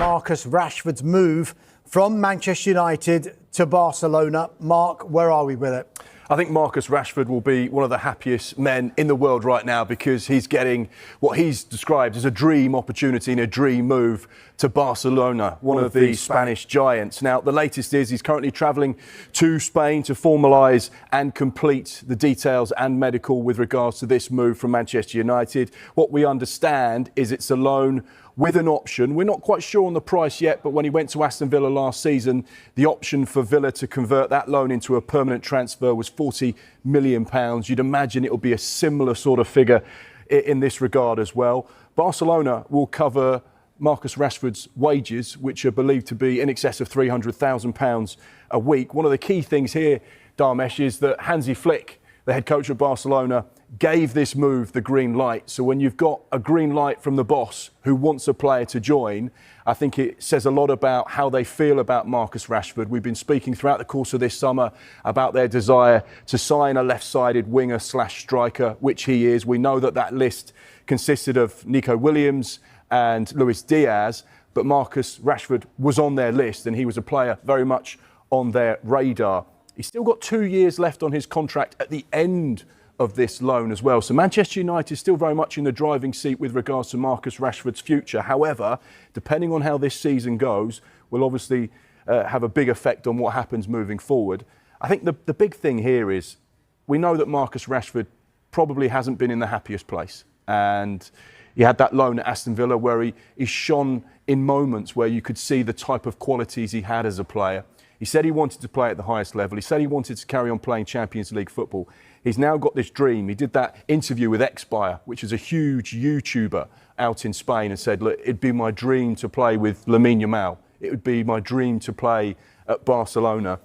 Marcus Rashford's move from Manchester United to Barcelona. Mark, where are we with it? I think Marcus Rashford will be one of the happiest men in the world right now because he's getting what he's described as a dream opportunity and a dream move to Barcelona, one of the Spanish giants. Now, the latest is he's currently travelling to Spain to formalise and complete the details and medical with regards to this move from Manchester United. What we understand is it's a loan with an option. We're not quite sure on the price yet, but when he went to Aston Villa last season, the option for Villa to convert that loan into a permanent transfer was £40 million. You'd imagine it'll be a similar sort of figure in this regard as well. Barcelona will cover Marcus Rashford's wages, which are believed to be in excess of £300,000 a week. One of the key things here, Dharmesh, is that Hansi Flick, the head coach of Barcelona, gave this move the green light. So when you've got a green light from the boss who wants a player to join, I think it says a lot about how they feel about Marcus Rashford. We've been speaking throughout the course of this summer about their desire to sign a left-sided winger/striker, which he is. We know that that list consisted of Nico Williams and Luis Diaz, but Marcus Rashford was on their list and he was a player very much on their radar. He's still got 2 years left on his contract at the end of this loan as well. So Manchester United is still very much in the driving seat with regards to Marcus Rashford's future. However, depending on how this season goes, will obviously have a big effect on what happens moving forward. I think the big thing here is we know that Marcus Rashford probably hasn't been in the happiest place. And he had that loan at Aston Villa where he shone in moments where you could see the type of qualities he had as a player. He said he wanted to play at the highest level. He said he wanted to carry on playing Champions League football. He's now got this dream. He did that interview with Xavi, which is a huge YouTuber out in Spain, and said, look, it'd be my dream to play with Lamine Yamal. It would be my dream to play at Barcelona.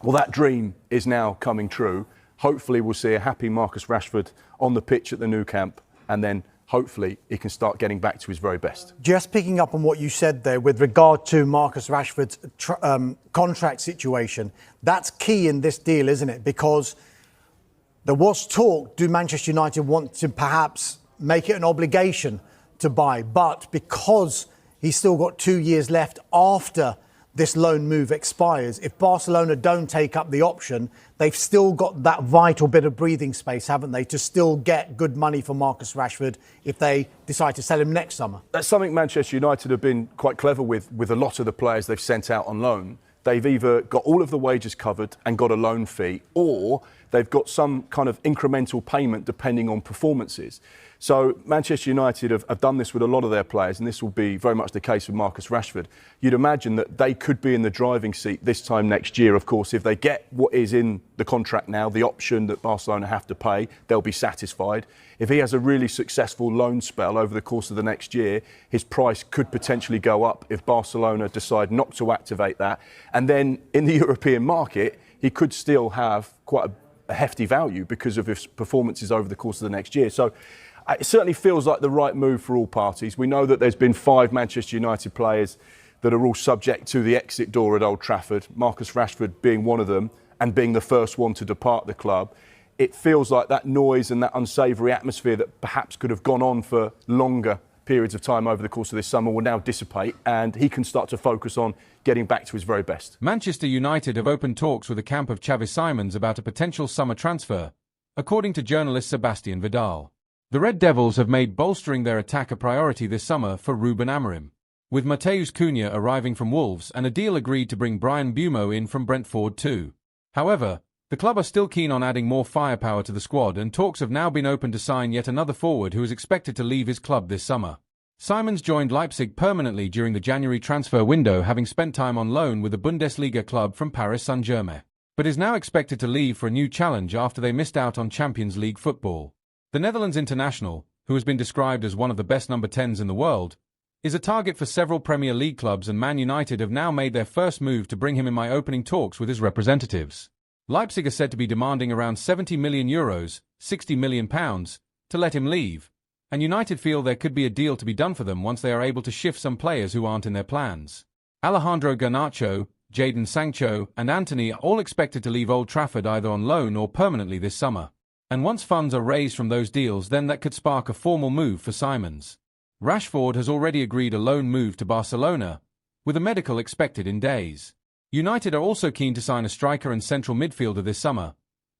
Well, that dream is now coming true. Hopefully we'll see a happy Marcus Rashford on the pitch at the Nou Camp, and then hopefully he can start getting back to his very best. Just picking up on what you said there with regard to Marcus Rashford's contract situation, that's key in this deal, isn't it? Because there was talk, do Manchester United want to perhaps make it an obligation to buy? But because he's still got 2 years left after this loan move expires, if Barcelona don't take up the option, they've still got that vital bit of breathing space, haven't they, to still get good money for Marcus Rashford if they decide to sell him next summer. That's something Manchester United have been quite clever with a lot of the players they've sent out on loan. They've either got all of the wages covered and got a loan fee, or they've got some kind of incremental payment depending on performances. So Manchester United have done this with a lot of their players, and this will be very much the case with Marcus Rashford. You'd imagine that they could be in the driving seat this time next year, of course. If they get what is in the contract now, the option that Barcelona have to pay, they'll be satisfied. If he has a really successful loan spell over the course of the next year, his price could potentially go up if Barcelona decide not to activate that. And then in the European market, he could still have quite a hefty value because of his performances over the course of the next year. So it certainly feels like the right move for all parties. We know that there's been 5 Manchester United players that are all subject to the exit door at Old Trafford, Marcus Rashford being one of them and being the first one to depart the club. It feels like that noise and that unsavoury atmosphere that perhaps could have gone on for longer periods of time over the course of this summer will now dissipate, and he can start to focus on getting back to his very best. Manchester United have opened talks with the camp of Xavi Simons about a potential summer transfer, according to journalist Sebastian Vidal. The Red Devils have made bolstering their attack a priority this summer for Ruben Amorim, with Matheus Cunha arriving from Wolves and a deal agreed to bring Mbuemo in from Brentford too. However, the club are still keen on adding more firepower to the squad, and talks have now been opened to sign yet another forward who is expected to leave his club this summer. Simons joined Leipzig permanently during the January transfer window, having spent time on loan with a Bundesliga club from Paris Saint-Germain, but is now expected to leave for a new challenge after they missed out on Champions League football. The Netherlands international, who has been described as one of the best number 10s in the world, is a target for several Premier League clubs, and Man United have now made their first move to bring him in by opening talks with his representatives. Leipzig are said to be demanding around €70 million, £60 million, to let him leave, and United feel there could be a deal to be done for them once they are able to shift some players who aren't in their plans. Alejandro Garnacho, Jadon Sancho, and Antony are all expected to leave Old Trafford either on loan or permanently this summer, and once funds are raised from those deals, then that could spark a formal move for Simons. Rashford has already agreed a loan move to Barcelona, with a medical expected in days. United are also keen to sign a striker and central midfielder this summer,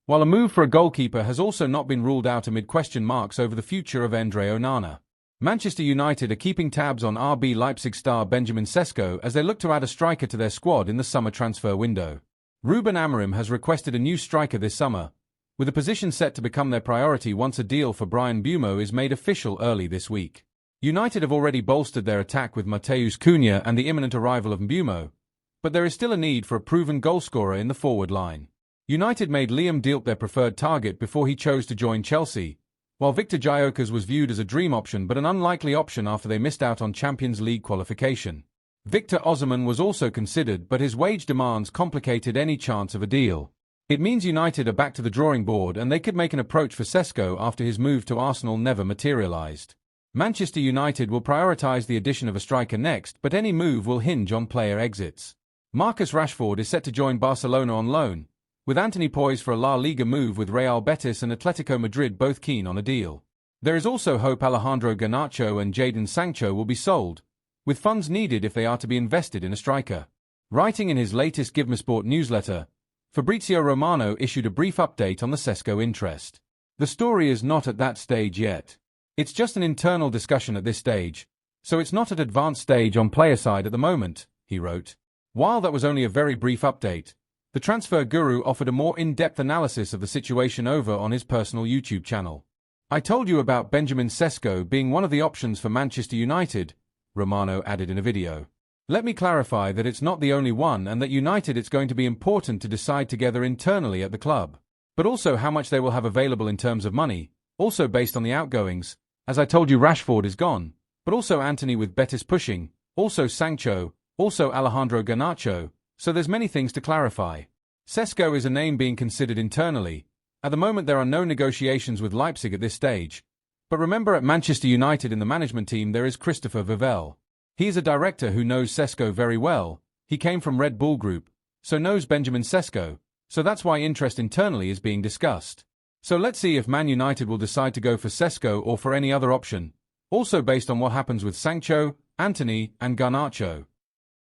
while a move for a goalkeeper has also not been ruled out amid question marks over the future of Andre Onana. Manchester United are keeping tabs on RB Leipzig star Benjamin Sesko as they look to add a striker to their squad in the summer transfer window. Ruben Amorim has requested a new striker this summer, with a position set to become their priority once a deal for Mbuemo is made official early this week. United have already bolstered their attack with Matheus Cunha and the imminent arrival of Mbuemo, but there is still a need for a proven goalscorer in the forward line. United made Liam Delp their preferred target before he chose to join Chelsea, while Victor Gyökeres was viewed as a dream option but an unlikely option after they missed out on Champions League qualification. Victor Osimhen was also considered, but his wage demands complicated any chance of a deal. It means United are back to the drawing board and they could make an approach for Sesko after his move to Arsenal never materialised. Manchester United will prioritise the addition of a striker next, but any move will hinge on player exits. Marcus Rashford is set to join Barcelona on loan, with Antony poised for a La Liga move with Real Betis and Atletico Madrid both keen on a deal. There is also hope Alejandro Garnacho and Jadon Sancho will be sold, with funds needed if they are to be invested in a striker. Writing in his latest Give Me Sport newsletter, Fabrizio Romano issued a brief update on the Sesko interest. The story is not at that stage yet. It's just an internal discussion at this stage, so it's not at advanced stage on player side at the moment, he wrote. While that was only a very brief update, the transfer guru offered a more in-depth analysis of the situation over on his personal YouTube channel. I told you about Benjamin Sesko being one of the options for Manchester United, Romano added in a video. Let me clarify that it's not the only one and that United it's going to be important to decide together internally at the club, but also how much they will have available in terms of money, also based on the outgoings. As I told you, Rashford is gone, but also Antony with Betis pushing, also Sancho, also Alejandro Garnacho, so there's many things to clarify. Sesko is a name being considered internally. At the moment there are no negotiations with Leipzig at this stage, but remember at Manchester United in the management team there is Christopher Vivell. He is a director who knows Sesko very well. He came from Red Bull Group, so knows Benjamin Sesko, so that's why interest internally is being discussed. So let's see if Man United will decide to go for Sesko or for any other option, also based on what happens with Sancho, Antony and Garnacho.